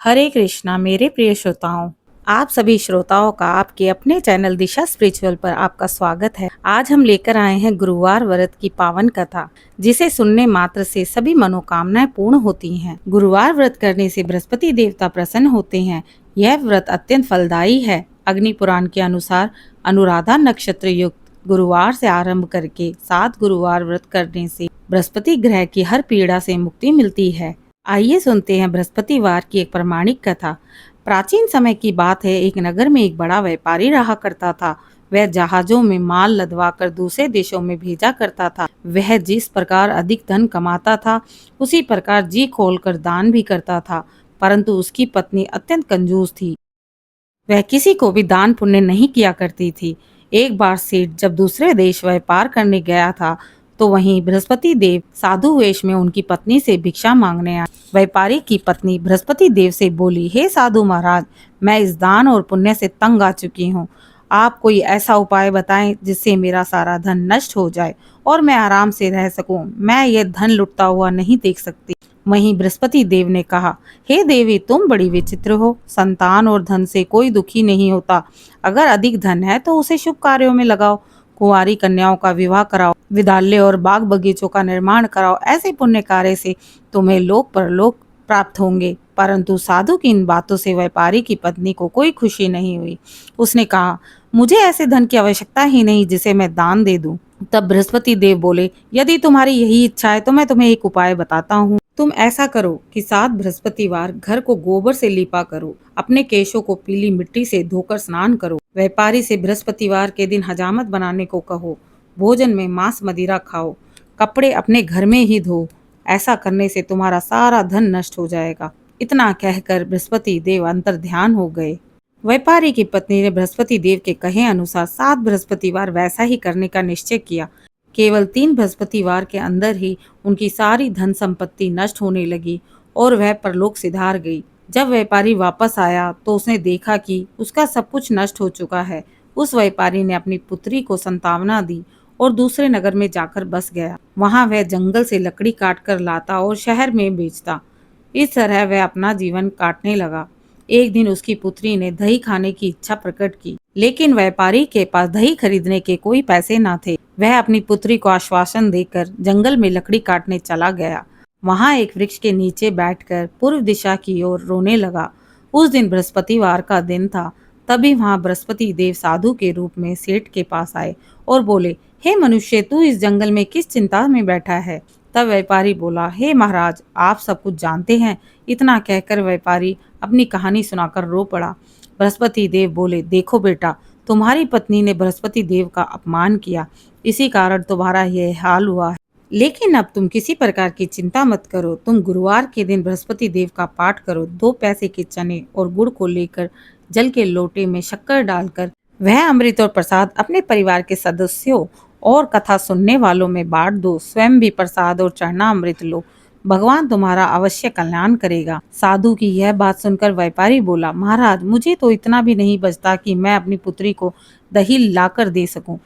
हरे कृष्णा मेरे प्रिय श्रोताओं। आप सभी श्रोताओं का आपके अपने चैनल दिशा स्पिरिचुअल पर आपका स्वागत है। आज हम लेकर आए हैं गुरुवार व्रत की पावन कथा, जिसे सुनने मात्र से सभी मनोकामनाएं पूर्ण होती हैं। गुरुवार व्रत करने से बृहस्पति देवता प्रसन्न होते हैं। यह व्रत अत्यंत फलदायी है। अग्नि पुराण के अनुसार अनुराधा नक्षत्र युक्त गुरुवार से आरंभ करके 7 गुरुवार व्रत करने से बृहस्पति ग्रह की हर पीड़ा से मुक्ति मिलती है। आइए सुनते हैं बृहस्पतिवार की एक प्रमाणिक कथा। प्राचीन समय की बात है। एक नगर में एक बड़ा व्यापारी रहा करता था। वह जहाजों में माल लदवा कर दूसरे देशों में भेजा करता था। वह जिस प्रकार अधिक धन कमाता था, उसी प्रकार जी खोलकर दान भी करता था। परंतु उसकी पत्नी अत्यंत कंजूस थी। वह किसी को भी दान पुण्य नहीं किया करती थी। एक बार सेठ जब दूसरे देश व्यापार करने गया था, तो वहीं बृहस्पति देव साधु वेश में उनकी पत्नी से भिक्षा मांगने आए। व्यापारी की पत्नी बृहस्पति देव से बोली, हे साधु महाराज, मैं इस दान और पुण्य से तंग आ चुकी हूँ। आप कोई ऐसा उपाय बताएं जिससे मेरा सारा धन नष्ट हो जाए और मैं आराम से रह सकूं। मैं ये धन लुटता हुआ नहीं देख सकती। वहीं बृहस्पति देव ने कहा, हे देवी, तुम बड़ी विचित्र हो। संतान और धन से कोई दुखी नहीं होता। अगर अधिक धन है तो उसे शुभ कार्यों में लगाओ। कुंवारी कन्याओं का विवाह कराओ, विद्यालय और बाग बगीचों का निर्माण कराओ। ऐसे पुण्य कार्य से तुम्हें लोक परलोक प्राप्त होंगे। परंतु साधु की इन बातों से व्यापारी की पत्नी को कोई खुशी नहीं हुई। उसने कहा, मुझे ऐसे धन की आवश्यकता ही नहीं जिसे मैं दान दे दूं। तब बृहस्पति देव बोले, यदि तुम्हारी यही इच्छा है तो मैं तुम्हें एक उपाय बताता हूँ। तुम ऐसा करो कि 7 बृहस्पतिवार घर को गोबर से लीपा करो। अपने केशों को पीली मिट्टी से धोकर स्नान करो। व्यापारी से बृहस्पतिवार के दिन हजामत बनाने को कहो। भोजन में मांस मदिरा खाओ। कपड़े अपने घर में ही धो। ऐसा करने से तुम्हारा सारा धन नष्ट हो जाएगा। इतना कहकर बृहस्पति देव अंतर ध्यान हो गए। व्यापारी की पत्नी ने बृहस्पति देव के कहे अनुसार 7 बृहस्पतिवार वैसा ही करने का निश्चय किया। केवल 3 बृहस्पतिवार के अंदर ही उनकी सारी धन संपत्ति नष्ट होने लगी और वह परलोक सिधार गई। जब व्यापारी वापस आया तो उसने देखा कि उसका सब कुछ नष्ट हो चुका है। उस व्यापारी ने अपनी पुत्री को संतावना दी और दूसरे नगर में जाकर बस गया। वहां वह जंगल से लकड़ी काट कर लाता और शहर में बेचता। इस तरह वह अपना जीवन काटने लगा। एक दिन उसकी पुत्री ने दही खाने की इच्छा प्रकट की, लेकिन व्यापारी के पास दही खरीदने के कोई पैसे न थे। वह अपनी पुत्री को आश्वासन देकर जंगल में लकड़ी काटने चला गया। वहां एक वृक्ष के नीचे बैठकर पूर्व दिशा की ओर रोने लगा। उस दिन बृहस्पतिवार का दिन था। तभी वहां बृहस्पति देव साधु के रूप में सेठ के पास आए और बोले, हे मनुष्य, तू इस जंगल में किस चिंता में बैठा है? तब व्यापारी बोला, हे महाराज, आप सब कुछ जानते हैं। इतना कहकर व्यापारी अपनी कहानी सुनाकर रो पड़ा। बृहस्पति देव बोले, देखो बेटा, तुम्हारी पत्नी ने बृहस्पति देव का अपमान किया, इसी कारण तुम्हारा यह हाल हुआ है। लेकिन अब तुम किसी प्रकार की चिंता मत करो। तुम गुरुवार के दिन बृहस्पति देव का पाठ करो। 2 पैसे के चने और गुड़ को लेकर जल के लोटे में शक्कर डालकर वह अमृत और प्रसाद अपने परिवार के सदस्यों और कथा सुनने वालों में बांट दो। स्वयं भी प्रसाद और चढ़ना अमृत लो। भगवान तुम्हारा अवश्य कल्याण करेगा। साधु की यह बात सुनकर व्यापारी बोला, महाराज, मुझे तो इतना भी नहीं बचता कि मैं अपनी पुत्री को दही लाकर दे सकूं।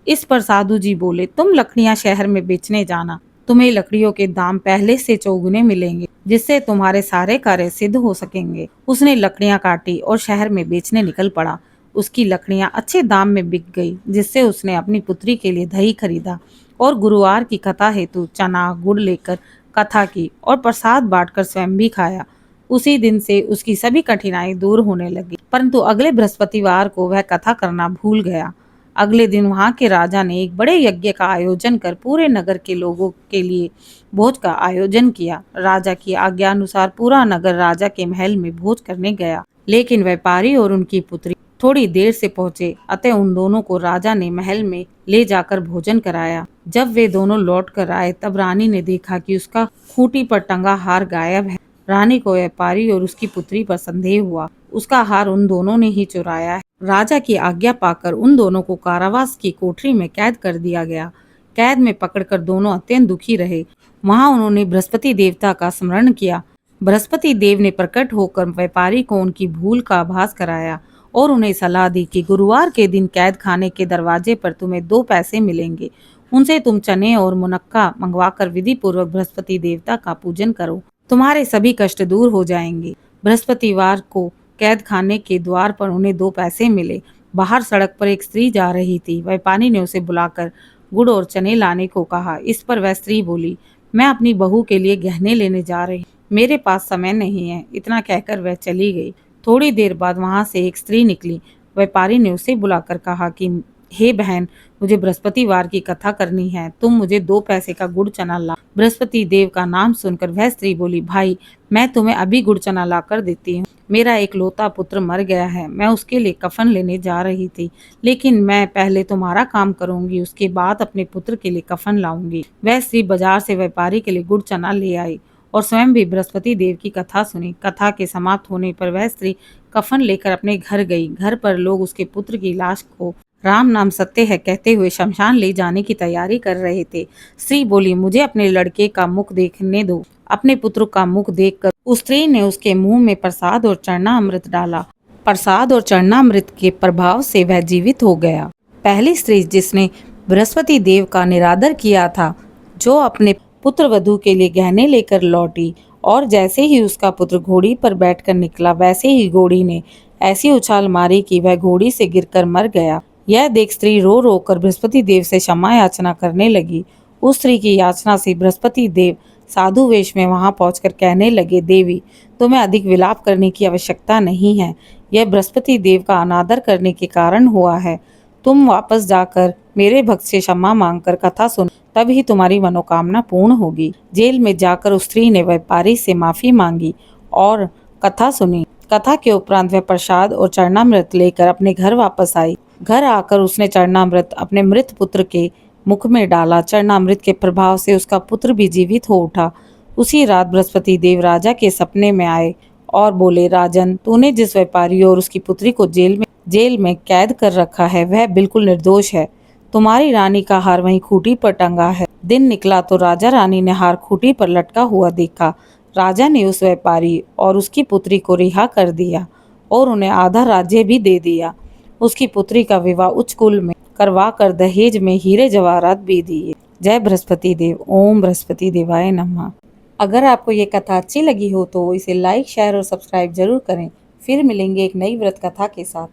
इस पर साधु जी बोले, तुम लकड़ियां शहर में बेचने जाना। तुम्हें लकड़ियों के दाम पहले से चौगुने मिलेंगे, जिससे तुम्हारे सारे कार्य सिद्ध हो सकेंगे। उसने लकड़ियां काटी और शहर में बेचने निकल पड़ा। उसकी लकड़ियां अच्छे दाम में बिक गई, जिससे उसने अपनी पुत्री के लिए दही खरीदा और गुरुवार की कथा हेतु चना गुड़ लेकर कथा की और प्रसाद बांटकर स्वयं भी खाया। उसी दिन से उसकी सभी कठिनाई दूर होने लगी। परंतु अगले बृहस्पतिवार को वह कथा करना भूल गया। अगले दिन वहां के राजा ने एक बड़े यज्ञ का आयोजन कर पूरे नगर के लोगों के लिए भोज का आयोजन किया। राजा की आज्ञा अनुसार पूरा नगर राजा के महल में भोज करने गया, लेकिन व्यापारी और उनकी पुत्री थोड़ी देर से पहुंचे। अतः उन दोनों को राजा ने महल में ले जाकर भोजन कराया। जब वे दोनों लौट कर आए, तब रानी ने देखा कि उसका खूंटी पर टंगा हार गायब है। रानी को व्यापारी और उसकी पुत्री पर संदेह हुआ। उसका हार उन दोनों ने ही चुराया है। राजा की आज्ञा पाकर उन दोनों को कारावास की कोठरी में कैद कर दिया गया। कैद में पकड़कर दोनों अत्यंत दुखी रहे। वहां उन्होंने बृहस्पति देवता का स्मरण किया। बृहस्पति देव ने प्रकट होकर व्यापारी को उनकी भूल का आभास कराया और उन्हें सलाह दी कि गुरुवार के दिन कैद खाने के दरवाजे पर तुम्हें 2 पैसे मिलेंगे। उनसे तुम चने और मुनक्का मंगवाकर विधि पूर्वक बृहस्पति देवता का पूजन करो। तुम्हारे सभी कष्ट दूर हो जाएंगे। बृहस्पतिवार को कैद खाने के द्वार पर उन्हें 2 पैसे मिले। बाहर सड़क पर एक स्त्री जा रही थी। व्यापारी ने उसे बुलाकर गुड़ और चने लाने को कहा। इस पर वह स्त्री बोली, मैं अपनी बहू के लिए गहने लेने जा रही, मेरे पास समय नहीं है। इतना कहकर वह चली गई। थोड़ी देर बाद वहां से एक स्त्री निकली। व्यापारी ने उसे बुलाकर कहा कि हे बहन, मुझे बृहस्पतिवार की कथा करनी है, तुम मुझे 2 पैसे का गुड़ चना ला। बृहस्पति देव का नाम सुनकर वह स्त्री बोली, भाई मैं तुम्हें अभी गुड़ चना ला कर देती हूँ। मेरा इकलौता पुत्र मर गया है, मैं उसके लिए कफन लेने जा रही थी, लेकिन मैं पहले तुम्हारा काम करूंगी, उसके बाद अपने पुत्र के लिए कफन लाऊंगी। वह स्त्री बाजार से व्यापारी के लिए गुड़ चना ले आई और स्वयं भी बृहस्पति देव की कथा सुनी। कथा के समाप्त होने पर वह स्त्री कफन लेकर अपने घर गई। घर पर लोग उसके पुत्र की लाश को राम नाम सत्य है कहते हुए शमशान ले जाने की तैयारी कर रहे थे। स्त्री बोली, मुझे अपने लड़के का मुख देखने दो। अपने पुत्र का मुख देखकर उस स्त्री ने उसके मुंह में प्रसाद और चरणामृत डाला। प्रसाद और चरणामृत के प्रभाव से वह जीवित हो गया। पहली स्त्री जिसने बृहस्पति देव का निरादर किया था, जो अपने पुत्र वधू के लिए गहने लेकर लौटी, और जैसे ही उसका पुत्र घोड़ी पर बैठकर निकला, वैसे ही घोड़ी ने ऐसी उछाल मारी कि वह घोड़ी से गिरकर मर गया। यह देख स्त्री रो रो कर बृहस्पति देव से क्षमा याचना करने लगी। उस स्त्री की याचना से बृहस्पति देव साधु वेश में वहां पहुंचकर कहने लगे, देवी, तुम्हें अधिक विलाप करने की आवश्यकता नहीं है। यह बृहस्पति देव का अनादर करने के कारण हुआ है। तुम वापस जाकर मेरे भक्त से क्षमा मांगकर कथा सुनो, तभी तुम्हारी मनोकामना पूर्ण होगी। जेल में जाकर उस स्त्री ने व्यापारी से माफी मांगी और कथा सुनी। कथा के उपरांत वह प्रसाद और चरणामृत लेकर अपने घर वापस आई। घर आकर उसने चरणामृत अपने मृत पुत्र के मुख में डाला। चरणामृत के प्रभाव से उसका पुत्र भी जीवित हो उठा। उसी रात बृहस्पति देव राजा के सपने में आए और बोले, राजन, तूने जिस व्यापारी और उसकी पुत्री को जेल में कैद कर रखा है, वह बिल्कुल निर्दोष है। तुम्हारी रानी का हार वहीं खूंटी पर टंगा है। दिन निकला तो राजा रानी ने हार खूंटी पर लटका हुआ देखा। राजा ने उस व्यापारी और उसकी पुत्री को रिहा कर दिया और उन्हें आधा राज्य भी दे दिया। उसकी पुत्री का विवाह उच्च कुल में करवा कर दहेज में हीरे जवाहरात भी दिए। जय बृहस्पति देव। ओम बृहस्पति देवाय नमः। अगर आपको ये कथा अच्छी लगी हो तो इसे लाइक, शेयर और सब्सक्राइब जरूर करें। फिर मिलेंगे एक नई व्रत कथा के साथ।